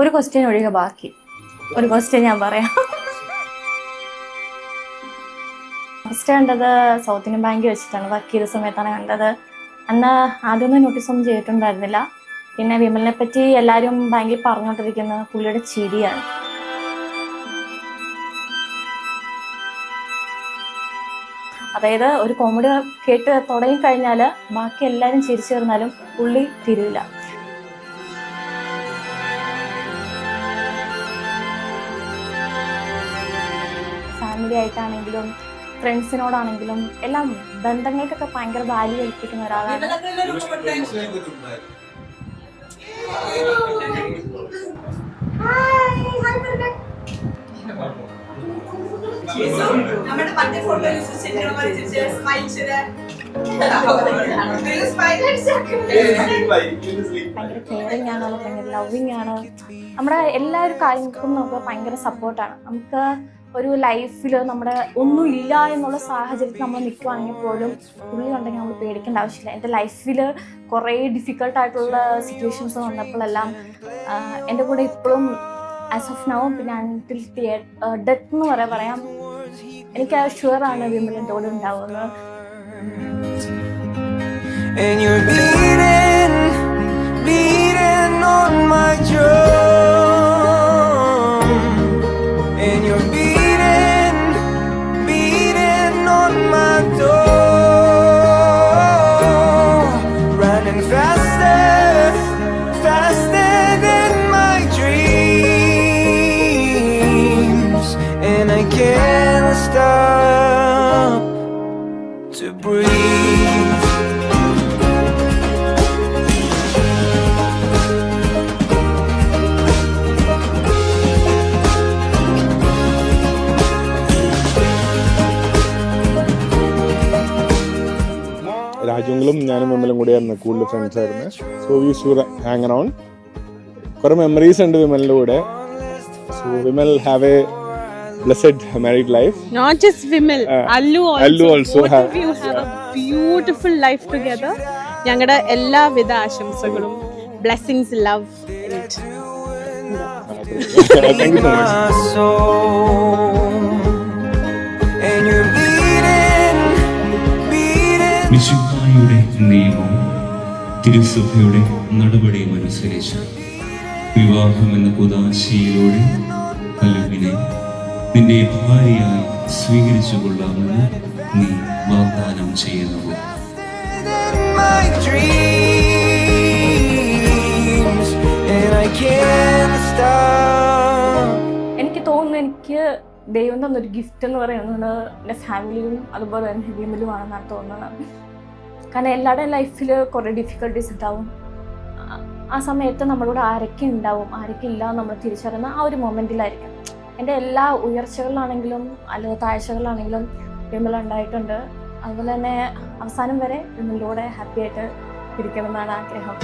ഒരു ക്വസ്റ്റ്യൻ ഒഴികെ ബാക്കി ഒരു ക്വസ്റ്റ്യൻ ഞാൻ പറയാം. ഫസ്റ്റ് കണ്ടത് സൗത്ത് ഇന്ത്യൻ ബാങ്ക് വെച്ചിട്ടാണ്. വർക്ക് ചെയ്ത സമയത്താണ് കണ്ടത്. അന്ന് ആദ്യമൊന്നും നോട്ടീസൊന്നും ചെയ്തിട്ടുണ്ടായിരുന്നില്ല. പിന്നെ വിമലിനെ പറ്റി എല്ലാവരും ബാങ്കിൽ പറഞ്ഞുകൊണ്ടിരിക്കുന്നത് പുള്ളിയുടെ ചിരിയാണ്. അതായത് ഒരു കോമഡി കേട്ട് തുടങ്ങി കഴിഞ്ഞാൽ ബാക്കി എല്ലാവരും ചിരിച്ചു തീർന്നാലും പുള്ളി തിരിയില്ല. ഫാമിലി ആയിട്ടാണെങ്കിലും ഫ്രണ്ട്സിനോടാണെങ്കിലും എല്ലാം ബന്ധങ്ങൾക്കൊക്കെ ഭയങ്കര വാല്യൂ കൽപ്പിക്കുന്ന ഒരാളാണ്. ഭയങ്കര കെയറിങ് ആണ്, ഭയങ്കര ലവിങ് ആണ്. നമ്മുടെ എല്ലാവരും കാര്യങ്ങൾക്കും നമുക്ക് ഭയങ്കര സപ്പോർട്ടാണ്. നമുക്ക് ഒരു ലൈഫിൽ നമ്മുടെ ഒന്നും ഇല്ല എന്നുള്ള സാഹചര്യത്തിൽ നമ്മൾ നിൽക്കുകയാണെങ്കിൽ പോലും പുള്ളി ഉണ്ടെങ്കിൽ നമ്മൾ പേടിക്കേണ്ട ആവശ്യമില്ല. എൻ്റെ ലൈഫിൽ കുറേ ഡിഫിക്കൽട്ടായിട്ടുള്ള സിറ്റുവേഷൻസ് വന്നപ്പോഴെല്ലാം എൻ്റെ കൂടെ ഇപ്പോഴും ആസ് ഓഫ് നൗ പിന്നെ അൺടിൽ ഡെത്ത് എന്ന് പറയാം, എനിക്ക് ഷുവറാണ് വിമലിൻ്റെ കൂടെ ഉണ്ടാവുന്നത്. രാജുങ്ങളും ഞാനും വിമലും കൂടെയായിരുന്നു കൂടുതൽ ഫ്രണ്ട്സ് ആയിരുന്നു. So we used to hang around. കുറെ മെമ്മറീസ് ഉണ്ട് വിമലിന്റെ കൂടെ. So Vimal have a blessed married life. Not just Vimal, Allu also have you have a beautiful life together. ഞങ്ങളുടെ എല്ലാവിധ ആശംസകളും blessings, love and thank you so much. വിശുദ്ധായുടെ നിയമവും തിരുസഭയുടെ നടപടിയും അനുസരിച്ച് വിവാഹം എന്ന കുദാശയിലൂടെ കലുവിനെ നിന്റെ ഭാര്യയായി സ്വീകരിച്ചു കൊള്ളാമെന്ന് നീ വാഗ്ദാനം ചെയ്യുന്നത്. എനിക്ക് തോന്നുന്നു എനിക്ക് ദൈവം തന്നൊരു ഗിഫ്റ്റ് എന്ന് പറയുന്നത് എൻ്റെ ഫാമിലിയും അതുപോലെ തന്നെ വിമലുമാണെന്നാണ് തോന്നുന്നത്. കാരണം എല്ലാവരുടെയും ലൈഫിൽ കുറേ ഡിഫിക്കൽട്ടീസ് ഉണ്ടാവും. ആ സമയത്ത് നമ്മളോട് ആരൊക്കെ ഉണ്ടാവും ആരൊക്കെ ഇല്ല നമ്മൾ തിരിച്ചറിയുന്ന ആ ഒരു മൊമെൻറ്റിലായിരിക്കും. എൻ്റെ എല്ലാ ഉയർച്ചകളിലാണെങ്കിലും അല്ലെങ്കിൽ താഴ്ചകളിലാണെങ്കിലും വിമൽ ഉണ്ടായിട്ടുണ്ട്. അതുപോലെ തന്നെ അവസാനം വരെ വിമലിലൂടെ ഹാപ്പി ആയിട്ട് ഇരിക്കണമെന്നാണ് ആഗ്രഹം.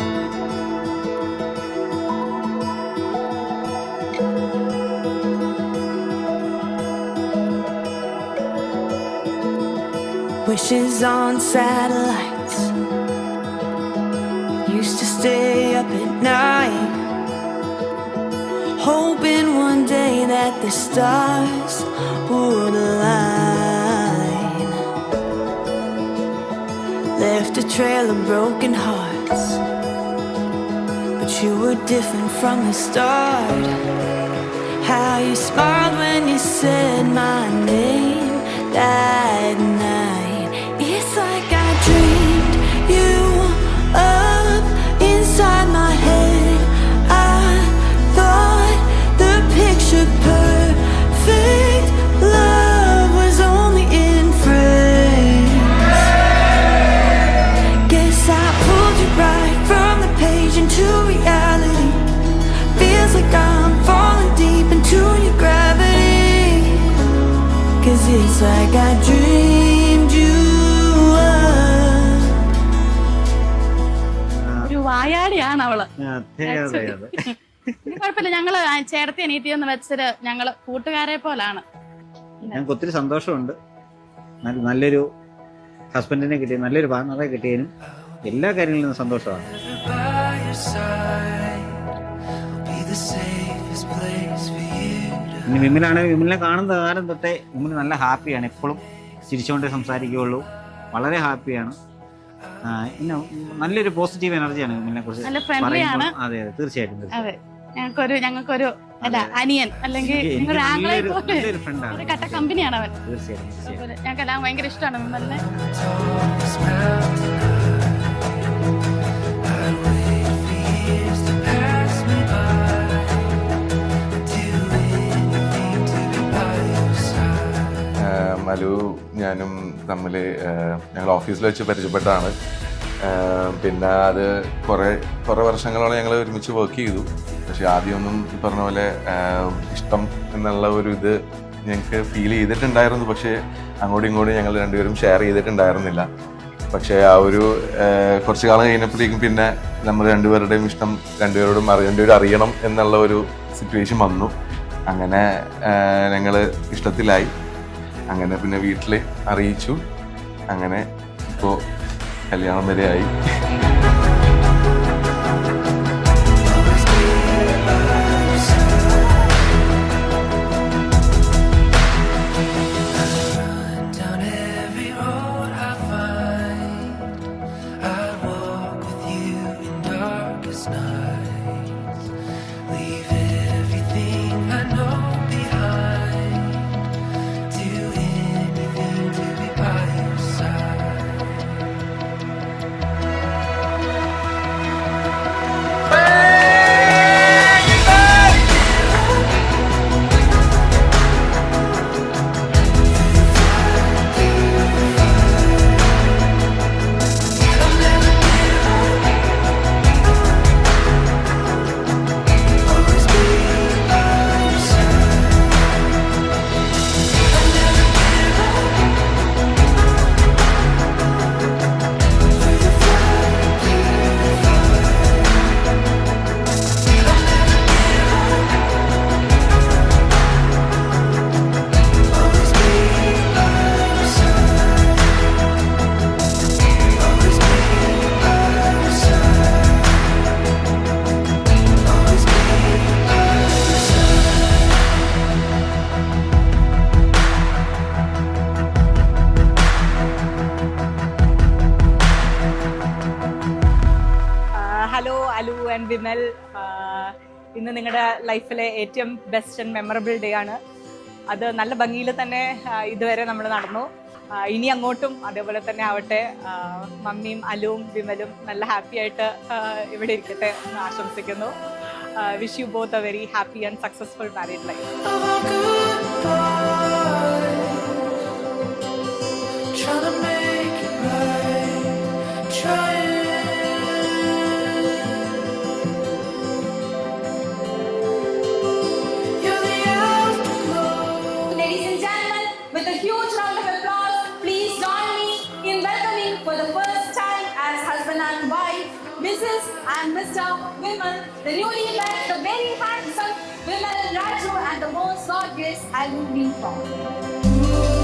Wishes on satellites, used to stay up at night, hoping one day that the stars would align. Left a trail of broken hearts, but you were different from the start. How you smiled when you said my name that night. It's like I dreamed you up inside my head. I thought the picture perfect love was only in frames. Guess I pulled you right from the page into reality. Feels like I'm falling deep into your gravity. 'Cause it's like I dreamed you up. ഒരു വായാടിയാണ് അവള്. കുഴപ്പമില്ല, ഞങ്ങള് ചേർത്തി അനീതിയെന്ന് വെച്ചത് ഞങ്ങള് കൂട്ടുകാരെ പോലാണ്. ഞങ്ങൾക്ക് ഒത്തിരി സന്തോഷമുണ്ട്. നല്ലൊരു ഹസ്ബൻഡിനെ കിട്ടിയ നല്ലൊരു പാർട്ണറെ കിട്ടിയതിനും എല്ലാ കാര്യങ്ങളിലും സന്തോഷമാണ്. ഇനി വിമലാണെങ്കിൽ വിമലിനെ കാണുന്ന കാലം തൊട്ടേ വിമൽ നല്ല ഹാപ്പിയാണ്, എപ്പോഴും ചിരിച്ചുകൊണ്ടേ സംസാരിക്കുകയുള്ളൂ, വളരെ ഹാപ്പിയാണ്. പിന്നെ നല്ലൊരു പോസിറ്റീവ് എനർജിയാണ് വിമലിനെ കുറിച്ച്. നല്ല ഫ്രണ്ട്ലി ആണ്. അതെ അതെ തീർച്ചയായിട്ടും. അതെ, ഞങ്ങൾക്കൊരു അനിയൻ അല്ലെങ്കിൽ ഒരു ആംഗ്ലേ പോലെ ഒരു കട്ട കമ്പനിയാണ് അവൻ. തീർച്ചയായിട്ടും ഞങ്ങൾക്കെല്ലാം ഭയങ്കര ഇഷ്ടമാണ് വിമലിനെ. മലു ഞാനും തമ്മിൽ ഞങ്ങൾ ഓഫീസിൽ വെച്ച് പരിചയപ്പെട്ടാണ്. പിന്നെ അത് കുറേ വർഷങ്ങളോളം ഞങ്ങൾ ഒരുമിച്ച് വർക്ക് ചെയ്തു. പക്ഷെ ആദ്യമൊന്നും ഈ പറഞ്ഞ പോലെ ഇഷ്ടം എന്നുള്ള ഒരു ഇത് ഞങ്ങൾക്ക് ഫീൽ ചെയ്തിട്ടുണ്ടായിരുന്നു. പക്ഷേ അങ്ങോട്ടും ഇങ്ങോട്ടും ഞങ്ങൾ രണ്ടുപേരും ഷെയർ ചെയ്തിട്ടുണ്ടായിരുന്നില്ല. പക്ഷേ ആ ഒരു കുറച്ച് കാലം കഴിഞ്ഞപ്പോഴേക്കും പിന്നെ നമ്മൾ രണ്ടുപേരുടെയും ഇഷ്ടം രണ്ടുപേരും അറിയണം എന്നുള്ള ഒരു സിറ്റുവേഷൻ വന്നു. അങ്ങനെ ഞങ്ങൾ ഇഷ്ടത്തിലായി. അങ്ങനെ പിന്നെ വീട്ടിൽ അറിയിച്ചു. അങ്ങനെ ഇപ്പോൾ കല്യാണം വരെ ആയി. ഹലോ അലു ആൻഡ് വിമൽ, ഇന്ന് നിങ്ങളുടെ ലൈഫിലെ ഏറ്റവും ബെസ്റ്റ് ആൻഡ് മെമ്മറബിൾ ഡേ ആണ്. അത് നല്ല ഭംഗിയിൽ തന്നെ ഇതുവരെ നമ്മൾ നടന്നു. ഇനി അങ്ങോട്ടും അതേപോലെ തന്നെ ആവട്ടെ. മമ്മിയും അലുവും വിമലും നല്ല ഹാപ്പി ആയിട്ട് ഇവിടെ ഇരിക്കട്ടെ എന്ന് ആശംസിക്കുന്നു. Wish you both A very happy and successful married life. Mrs. and Mr. Vimal, the newly wed, the very handsome Vimal Raju and the most gorgeous Alu Lee.